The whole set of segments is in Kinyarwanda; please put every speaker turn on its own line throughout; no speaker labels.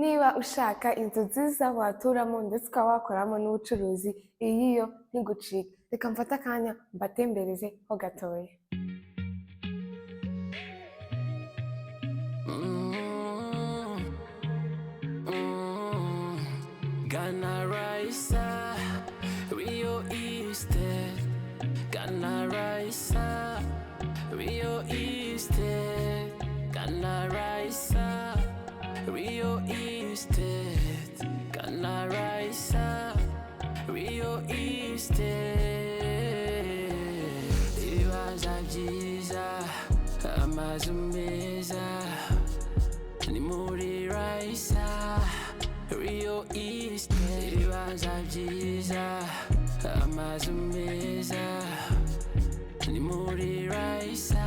niba ushaka inzu nziza waturamo ndetse ukaba wakoramo n'ubucuruzi, iyi yo ntigucike. Reka mfate akanya mbatembereze ho gatoya.
Ghana Raissa, Rio Easted. Ghana Raissa, Rio Easted. Ghana Raissa, Rio Easted. Ghana Raissa, Rio Easted. Ibibanza byiza, amazu meza, ni muri Raissa, Rio Easted. Ibibanza byiza, amazu meza, ni muri Raissa,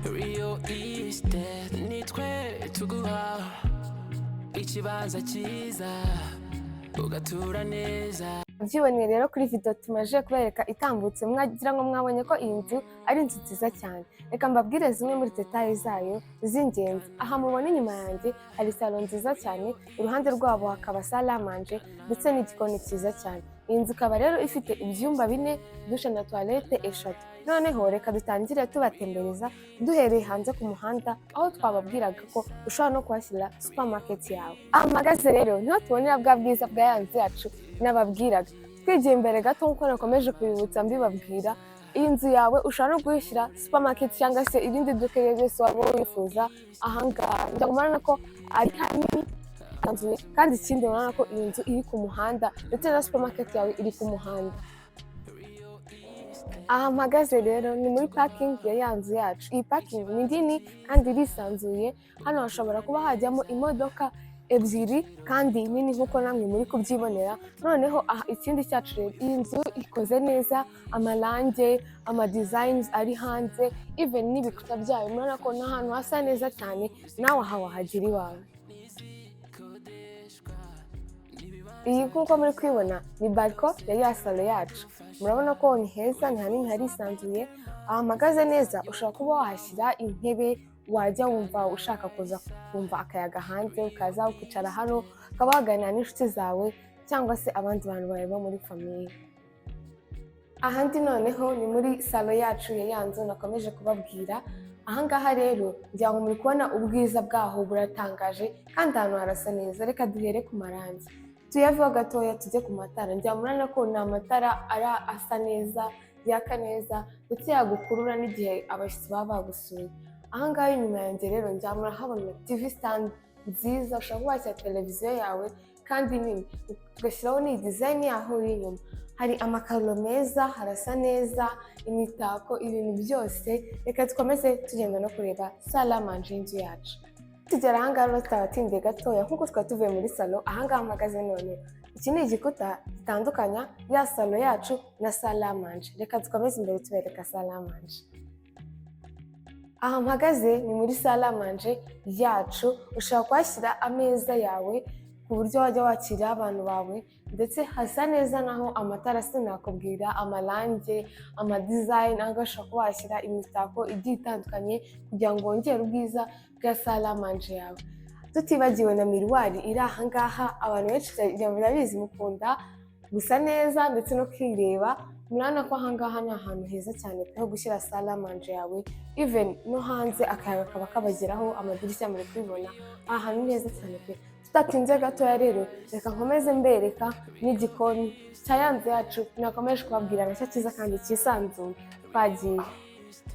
Rio Easted. Nitwe tuguha ikibanza cyiza ugatura neza.
Byiboneye rero kuri video tumaje kubereka itambutse, mwagira ngo mwabonye ko iyi nzu ari inzu nziza cyane. Reka mbabwire zimwe muri details zayo z'ingenzi. Aha mubona inyuma yanjye hari salon nziza cyane, iruhande rwabo hakaba salle à manger ndetse n'igikoni cyiza cyane. Iyi nzu ikaba rero ifite ibyumba 4, dushe na toilette 3. Noneho reka dutangire tubatembereza duhereye hanze ku muhanda, aho twababwiraga ko ushobora no kuhashyira supermarket yawe. Amagaze rero niho tubonera bwa bwiza bwa yanzu yacu nababwiraga. Twigiye imbere gato nkuko nakomeje kubibutsa mbibabwira, iyi nzu yawe ushobora no kuyishyira supermarket cyangwa se irindi duka ryose waba wifuza. Ahangaha ndabona ko ari hanini kandi ikindi urabona ko iyi nzu iri ku muhanda ndetse na supermarket yawe iri ku muhanda. Aha mpagaze rero ni muri parking ya yanzu yacu. Iyi parking ni nini kandi irisanzuye. Hano hashobora kuba hajyamo imodoka 2 kandi nini nkuko namwe muri kubyibonera. Noneho aha ikindi cyacu rero, iyi nzu ikoze neza, amarange, ama designs ari hanze, even n'ibikuta byayo murabona ko n'ahantu hasa neza cyane, nawe aha wahagera iwawe. Iyi nkuko muri kwibona ni balcon ya salo yacu. Murabona ko ni heza, ni hanini, harisanzuye. Aha mpagaze neza ushobora kuba wahashyira intebe wajya wumva ushaka kuza kumva akayaga hanze, ukaza ukicara hano ukaba waganira n'inshuti zawe cyangwa se abandi bantu bareba muri famiye. Ahandi noneho ni muri salo yacu ya yanzu nakomeje kubabwira. Ahangaha rero ngira ngo muri kubona ubwiza bwaho buratangaje kandi ahantu harasa neza. Reka duhere ku marangi tuyaveho gatoya tujye ku matara. Ngira murana ko ni amatara asa neza, yaka neza ndetse yagukurura n'igihe abashyitsi baba bagusuye. Ahangaha inyuma yanjye rero ngira murahabona TV stand nziza, ushobora kuba washyira televiziyo yawe kandi nini, tugashyiraho n'iyi design yaho iri inyuma. Hari amakaro meza, harasa neza, imitako, ibintu byose. Reka dukomeze tugenda no kureba salle à manger y'inzu yacu. Tugera ahangaha rero tutabatindiye gatoya nkuko twari tuvuye muri salo. Ahangaha mpagaze none, iki ni igikuta gitandukanya ya salo yacu na salle à manger. Reka dukomeze imbere tubereka salle à manger. Aha mpagaze ni muri salle à manger yacu. Ushobora kuhashyira ameza yawe ku buryo wajya wakira abantu bawe, ndetse hasa neza naho amatara sinakubwira, amarange, ama design. Ahangaha ushobora kuba washyira imitako igiye itandukanye kugira ngo wongere ubwiza bwa salle à manger yawe. Tutibagiwe na miruwari iri ahangaha. Abantu benshi murabizi mukunda gusa neza ndetse no kwireba. Murabona ko ahangaha ni ahantu heza cyane ho gushyira salle à manger yawe, even no hanze akayaga kaba kabageraho, amadirishya muri kubibona. Aha hantu ni heza cyane pe. Tutatinze gatoya rero reka nkomeze mbereka n'igikoni cya yanzu yacu nakomeje kubabwira nacyo cyiza kandi cyisanzuye. Twagiye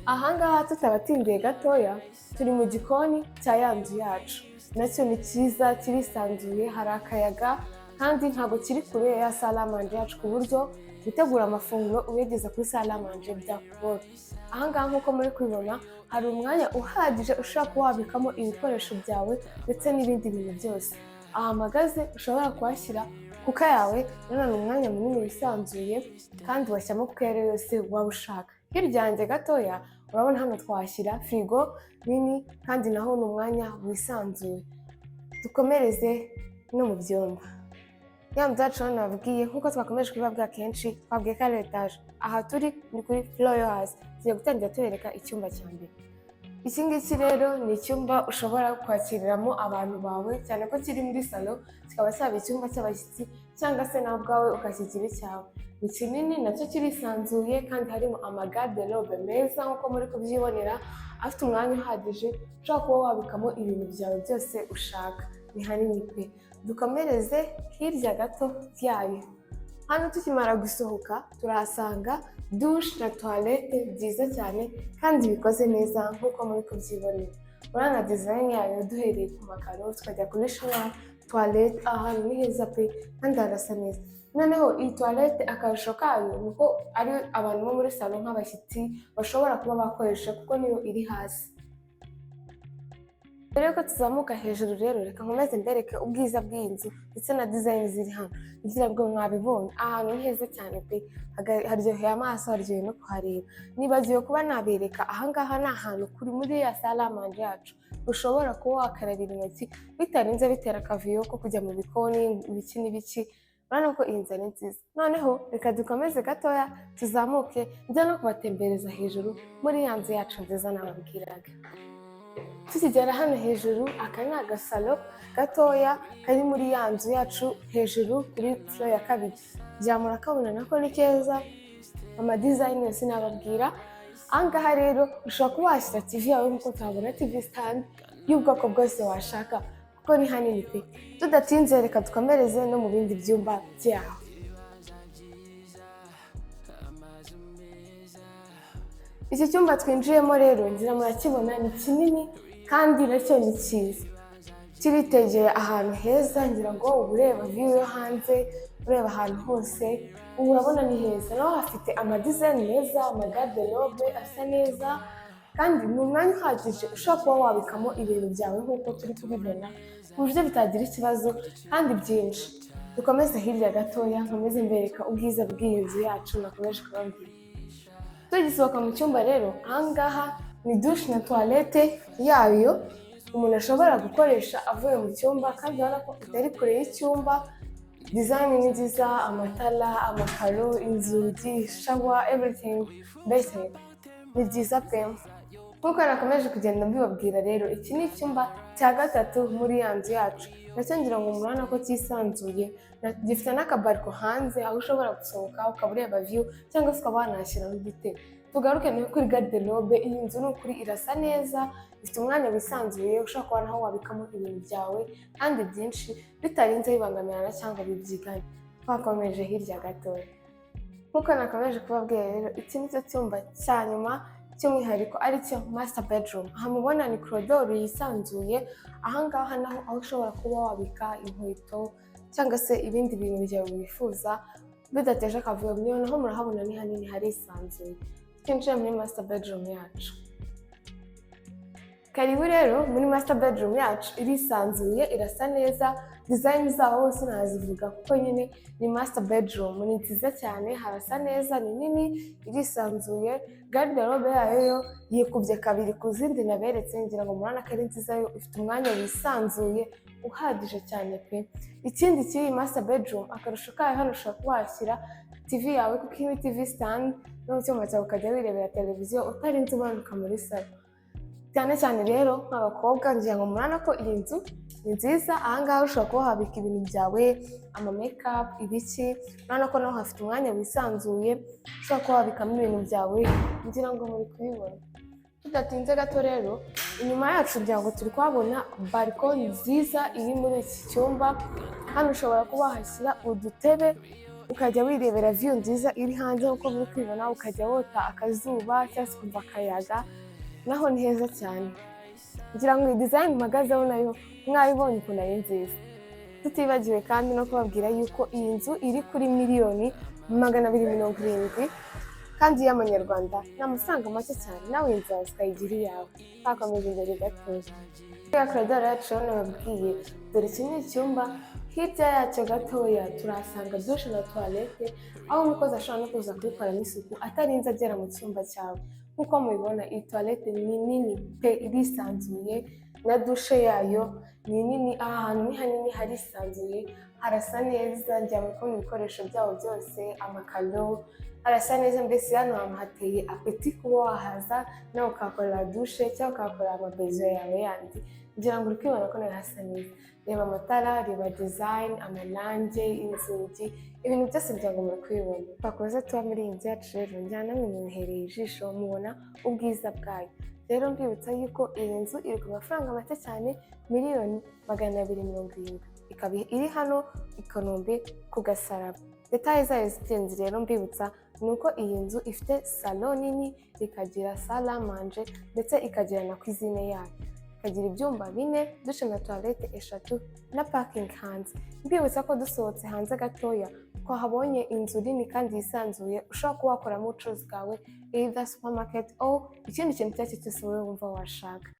ahangaha tutabatindiye gatoya, turi mu gikoni cya yanzu yacu. Nacyo ni cyiza, kirisanzuye, hari akayaga kandi ntabwo kiri kure ya salle à manger yacu ku buryo gutegura amafunguro ubegeza kuri salle à manger byakugora. Ahangaha nkuko muri kubibona hari umwanya uhagije ushobora kuba wabikamo ibikoresho byawe ndetse n'ibindi bintu byose. Aha mpagaze ushobora kuhashyira kuka yawe, nanone umwanya munini wisanzuye kandi washyiramo kuka yose waba ushaka. Hirya yanjye gatoya urabona hano twahashyira frigo nini kandi naho ni umwanya wisanzuye. Dukomereze no mu byumba. Ya mzacu nababwiye nkuko twakomeje kubibabwira kenshi, twabwiye ko ari etaje. Aha turi ni kuri floor yo hasi. Tugiye gutangira tubereka icyumba cya mbere. Iki ngiki rero ni icyumba ushobora kwakiriramo abantu bawe, cyane ko kiri muri salo, kikaba cyaba icyumba cy'abashyitsi cyangwa se nawe ubwawe ukakigira icyawe. Ni kinini nacyo kirisanzuye kandi harimo amagarderobe meza nk'uko muri kubyibonera, afite umwanya uhagije ushobora kuba wabikamo ibintu byawe byose ushaka. Ni hanini pe. Dukomereze hirya gato yayo. Hano tukimara gusohoka turahasanga dushe na toilette byiza cyane kandi bikoze neza nk'uko muri kubyibonera. Urabona design yayo duhereye ku makaro tukajya kuri shower, toilette, ahantu ni heza pe kandi harasa neza. Noneho iyi toilette akarusho kayo ni uko ari abantu bo muri salo nk'abashyitsi bashobora kuba bakoresha kuko niyo iri hasi. Mbere yuko tuzamuka hejuru rero reka nkomeze mbereke ubwiza bw'iyi nzu ndetse na design ziri hano kugira ngo mwabibonye. Ahantu ni heza cyane pe, haryoheye amaso, haryoheye no kuhareba. Nibagiwe kuba nabereka ahangaha ni ahantu kuri muri ya salle à manger yacu ushobora kuba wakarabira intoki bitarinze bitera akavuyo ko kujya mu bikoni ibiki n'ibiki. Urabona ko iyi nzu ari nziza. Noneho reka dukomeze gatoya tuzamuke njya no kubatembereza hejuru muri ya nzu yacu nziza nababwiraga. Tukigera hano hejuru, aka ni agasalo gatoya kari muri ya nzu yacu hejuru kuri floor ya kabiri. Byamura kabona nako ni keza, amadesign yose nababwira. Ahangaha rero ushobora kuba washyira TV yawe nk'uko tuhabona TV stand y'ubwoko bwose washaka kuko ni hanini pe. Tudatinze reka dukomereze no mu bindi byumba byaho. Iki cyumba twinjiyemo rero ngira murakibona ni kinini kandi nacyo ni cyiza. Kiritegeye ahantu heza, ngira ngo uba ureba view yo hanze, ureba ahantu hose, ubu urabona ni heza. Naho hafite amadesign meza, amagarderobe asa neza kandi ni umwanya uhagije ushobora kuba wabikamo ibintu byawe nk'uko turi kubibona ku buryo bitagira ikibazo kandi byinshi. Dukomeze hirya gatoya nkomeze mbereka ubwiza bw'iyi nzu yacu nakomeje kubabwira. Tugisohoka mu cyumba rero, ahangaha ni dushe na toilette yayo umuntu ashobora gukoresha avuye mu cyumba kandi urabona ko itari kure y'icyumba. Design ni nziza, amatara, amakaro, inzugi, shower, everything mbese ni byiza pe. Nk'uko nakomeje kugenda mbibabwira rero, iki ni icyumba cya gatatu muri ya nzu yacu. Nacyo ngira ngo murabona ko cyisanzuye, gifite n'akabariko hanze aho ushobora gusohoka ukaba ureba view cyangwa se ukaba wanashyiraho igitego. Tugaruke nayo kuri garderobe. Iyi nzu ni ukuri irasa neza, ifite umwanya wisanzuye ushobora kuba naho wabikamo ibintu byawe kandi byinshi bitarinze bibangamirana cyangwa bibyiganye. Twakomeje hirya gatoya. Nk'uko nakomeje kubabwira rero, iki ni cyo cyumba cya nyuma cy'umwihariko ari cyo master bedroom. Aha mubona ni korodoro yisanzuye. Ahangaha naho aho ushobora kuba wabika inkweto cyangwa se ibindi bintu byawe wifuza bidateje akavuyo. Naho murahabona ni hanini harisanzuye. Twinjiye muri master bedroom yacu. Karibu rero muri master bedroom yacu, irisanzuye, irasa neza, design zaho hose nazivuga kuko nyine ni master bedroom, ni nziza cyane, harasa neza, ni nini, irisanzuye. Garderobe yayo yo yikubye kabiri ku zindi naberetse, ngira ngo murana ko ari nziza, yo ifite umwanya wisanzuye uhagije cyane pe. Ikindi kiri master bedroom, akarusho kayo hano ushobora kuhashyira TV yawe kuko iyi TV stand no mu cyumba cyawe ukajya wirebera televiziyo utarinze umanuka muri salo. Cyane cyane rero nk'abakobwa ngira ngo murana ko iyi nzu ni nziza. Ahangaha ushobora kuba wabika ibintu byawe, ama makeup, ibiki. Urabona ko naho hafite umwanya wisanzuye ushobora kuba wabikamo ibintu byawe, ngira ngo muri kubibona. Tudatinze gato rero, inyuma yacu ngira ngo turi kuhabona balcony nziza iri muri iki cyumba. Hano ushobora kuba wahashyira udutebe ukajya wirebera view nziza iri hanze nk'uko muri kubibona, ukajya wota akazuba cyangwa se ukumva akayaga. Naho ni heza cyane. Ngira ngo iyi design mpagazeho nayo mwayibonye ukuntu ari nziza. Tutibagiwe kandi no kubabwira yuko iyi nzu iri kuri $270,000 kandi y'amanyarwanda ni amafaranga make cyane. Nawe inzu yawe ukayigira iyawe. Twakomeje imbere gatoya. Ya korodoro yacu nababwiye, dore iki ni icyumba. Hirya yacyo gatoya turahasanga dushe na toilette, aho umukozi ashobora no kuza kubikoramo isuku atarinze agera mu cyumba cyawe. Nk'uko mubibona iyi toilette ni nini pe, irisanzuye. na dushe yayo ni nini. Aha hantu ni hanini, harisanzuye, harasa neza, njyamo kubona ibikoresho byabo byose, amakaro, harasa neza. Mbese hano hantu hateye apeti kuba wahaza nawe ukahakorera dushe cyangwa ukahakorera amabezo yawe yandi. Ngira ngo uri kwibona ko nawe hasa neza. Reba amatara, reba design, amarange, inzugi, ibintu byose ngira ngo muri kwibona. Twakoze tuba muri iyi nzu yacu rero, njyana namwe muhereye ijisho mubona ubwiza bwayo. Rero mbibutsa yuko iyi nzu iri ku mafaranga make cyane, miliyoni 270. Ikaba iri hano i Kanombe ku Gasaraba. Detaye zayo z'ingenzi rero mbibutsa ni uko iyi nzu ifite salo nini, ikagira salle à manger ndetse ikagira na cuisine yayo, ikagira ibyumba 4, dushe na toilette 3 na parking hanze. Mbibutsa ko dusohotse hanze gatoya twahabonye inzu nini kandi yisanzuye ushobora kuba wakoramo ubucuruzi bwawe, either supermarket or ikindi kintu icyo ari cyo cyose wowe wumva washaka.